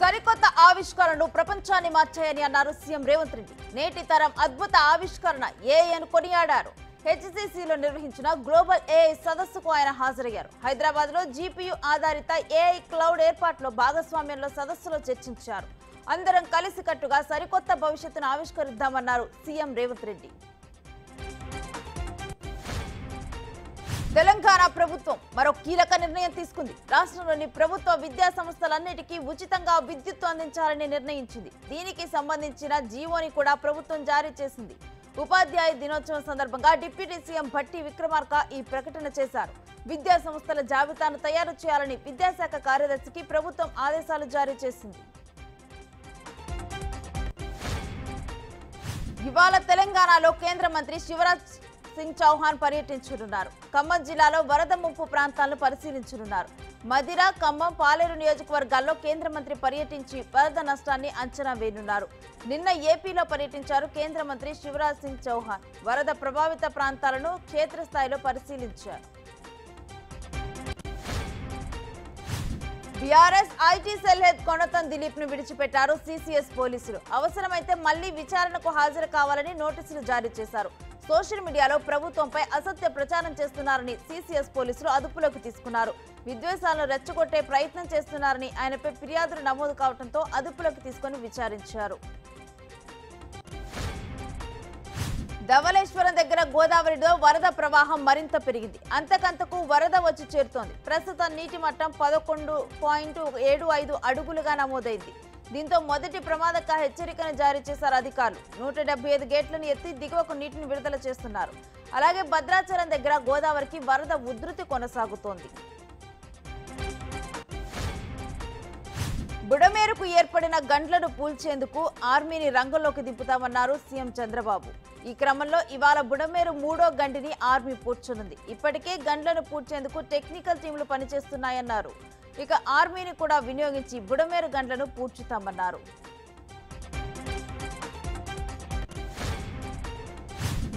సరికొత్త ఆవిష్కరణలు ప్రపంచాన్ని మార్చాయని అన్నారు సీఎం రేవంత్ రెడ్డి. నేటి తరం అద్భుత ఆవిష్కరణ ఏఐ అని కొనియాడారు. హెచ్సిసిలో నిర్వహించిన గ్లోబల్ ఏఐ సదస్సుకు ఆయన హాజరయ్యారు. హైదరాబాద్ లో జీపీయూ ఆధారిత ఏఐ క్లౌడ్ ఏర్పాటులో భాగస్వామ్యంలో సదస్సులో చర్చించారు. అందరం కలిసికట్టుగా సరికొత్త భవిష్యత్తును ఆవిష్కరిద్దామన్నారు సీఎం రేవంత్ రెడ్డి. తెలంగాణ ప్రభుత్వం మరో కీలక నిర్ణయం తీసుకుంది. రాష్ట్రంలోని ప్రభుత్వ విద్యా సంస్థలన్నిటికీ ఉచితంగా విద్యుత్తు అందించాలని నిర్ణయించింది. దీనికి సంబంధించిన జీవోని కూడా ప్రభుత్వం జారీ చేసింది. ఉపాధ్యాయ దినోత్సవం సందర్భంగా డిప్యూటీ సీఎం భట్టి విక్రమార్క ఈ ప్రకటన చేశారు. విద్యా సంస్థల జాబితాను తయారు చేయాలని విద్యాశాఖ కార్యదర్శికి ప్రభుత్వం ఆదేశాలు జారీ చేసింది. ఇవాళ తెలంగాణలో కేంద్ర మంత్రి శివరాజ్ సింగ్ చౌహాన్ పర్యటించనున్నారు. ఖమ్మం జిల్లాలో వరద ముంపు ప్రాంతాలను పరిశీలించనున్నారు. మదిర, ఖమ్మం, పాలేరు నియోజకవర్గాల్లో కేంద్ర మంత్రి పర్యటించి వరద నష్టాన్ని అంచనా వేయనున్నారు. నిన్న ఏపీలో పర్యటించారు కేంద్ర మంత్రి శివరాజ్ సింగ్ చౌహాన్. వరద ప్రభావిత ప్రాంతాలను క్షేత్రస్థాయిలో పరిశీలించారు. BRS IT cell head Konatham Dilip ను విడిచిపెట్టారు సిసిఎస్ పోలీసులు. అవసరమైతే మళ్లీ విచారణకు హాజరు కావాలని నోటీసులు జారీ చేశారు. సోషల్ మీడియాలో ప్రభుత్వంపై అసత్య ప్రచారం చేస్తున్నారని సిసిఎస్ పోలీసులు అదుపులోకి తీసుకున్నారు. విద్వేషాలను రెచ్చగొట్టే ప్రయత్నం చేస్తున్నారని ఆయనపై ఫిర్యాదులు నమోదు కావడంతో అదుపులోకి తీసుకుని విచారించారు. ధవళేశ్వరం దగ్గర గోదావరిలో వరద ప్రవాహం మరింత పెరిగింది. అంతకంతకు వరద వచ్చి చేరుతోంది. ప్రస్తుతం నీటి మట్టం 11.75 అడుగులుగా నమోదైంది. దీంతో మొదటి ప్రమాదక హెచ్చరికను జారీ చేశారు అధికారులు. 175 గేట్లను ఎత్తి దిగువకు నీటిని విడుదల చేస్తున్నారు. అలాగే భద్రాచలం దగ్గర గోదావరికి వరద ఉధృతి కొనసాగుతోంది. బుడమేరుకు ఏర్పడిన గండ్లను పూల్చేందుకు ఆర్మీని రంగంలోకి దింపుతామన్నారు సీఎం చంద్రబాబు. ఈ క్రమంలో ఇవాళ బుడమేరు 3వ గండిని ఆర్మీ పూడ్చనుంది. ఇప్పటికే గండ్లను పూడ్చేందుకు టెక్నికల్ టీంలు పనిచేస్తున్నాయన్నారు. ఇక ఆర్మీని కూడా వినియోగించి బుడమేరు గండ్లను పూడ్చుతామన్నారు.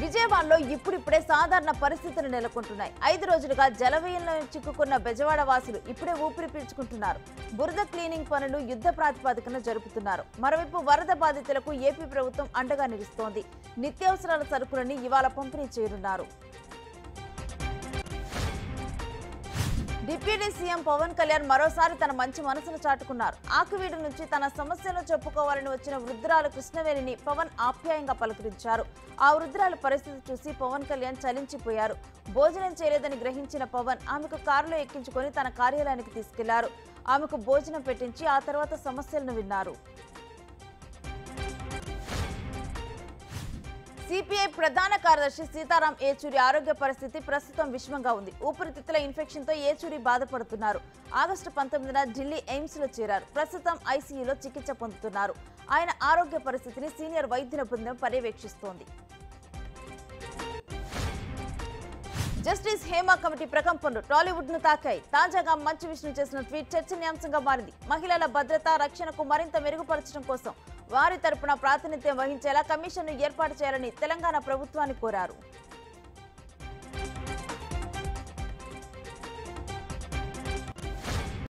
విజయవాడలో ఇప్పుడిప్పుడే సాధారణ పరిస్థితులు నెలకొంటున్నాయి. 5 రోజులుగా జలవ్యయంలో చిక్కుకున్న బెజవాడ వాసులు ఇప్పుడే ఊపిరి పీల్చుకుంటున్నారు. బురద క్లీనింగ్ పనులు యుద్ధ ప్రాతిపదికన జరుపుతున్నారు. మరోవైపు వరద బాధితులకు ఏపీ ప్రభుత్వం అండగా నిలుస్తోంది. నిత్యావసరాల సరుకులని ఇవాళ పంపిణీ చేయనున్నారు. డిప్యూటీ సీఎం పవన్ కళ్యాణ్ మరోసారి తన మంచి మనసును చాటుకున్నారు. ఆకువీడు నుంచి తన సమస్యను చెప్పుకోవాలని వచ్చిన వృద్ధురాలు కృష్ణవేణిని పవన్ ఆప్యాయంగా పలకరించారు. ఆ వృద్ధురాలు పరిస్థితి చూసి పవన్ కళ్యాణ్ చలించిపోయారు. భోజనం చేయలేదని గ్రహించిన పవన్ ఆమెకు కారులో ఎక్కించుకొని తన కార్యాలయానికి తీసుకెళ్లారు. ఆమెకు భోజనం పెట్టించి ఆ తర్వాత సమస్యలను విన్నారు. సిపిఐ ప్రధాన కార్యదర్శి సీతారాం ఏచూరి ఆరోగ్య పరిస్థితి ప్రస్తుతం విషమంగా ఉంది. ఊపిరితిత్తుల ఇన్ఫెక్షన్ తో ఏచూరి బాధపడుతున్నారు. ఆగస్టు 19న ఢిల్లీ ఎయిమ్స్ లో చేరారు. ప్రస్తుతం ఐసీయూలో చికిత్స పొందుతున్నారు. ఆయన ఆరోగ్య పరిస్థితిని సీనియర్ వైద్యుల బృందం పర్యవేక్షిస్తోంది. జస్టిస్ హేమా కమిటీ ప్రకంపనలు టాలీవుడ్ ను తాకాయి. తాజాగా మంచు విష్ణు చేసిన ట్వీట్ చర్చనీయాంశంగా మారింది. మహిళల భద్రత, రక్షణకు మరింత మెరుగుపరచడం కోసం వారి తరపున ప్రాతినిధ్యం వహించేలా కమిషన్ను ఏర్పాటు చేయాలని తెలంగాణ ప్రభుత్వాన్ని కోరారు.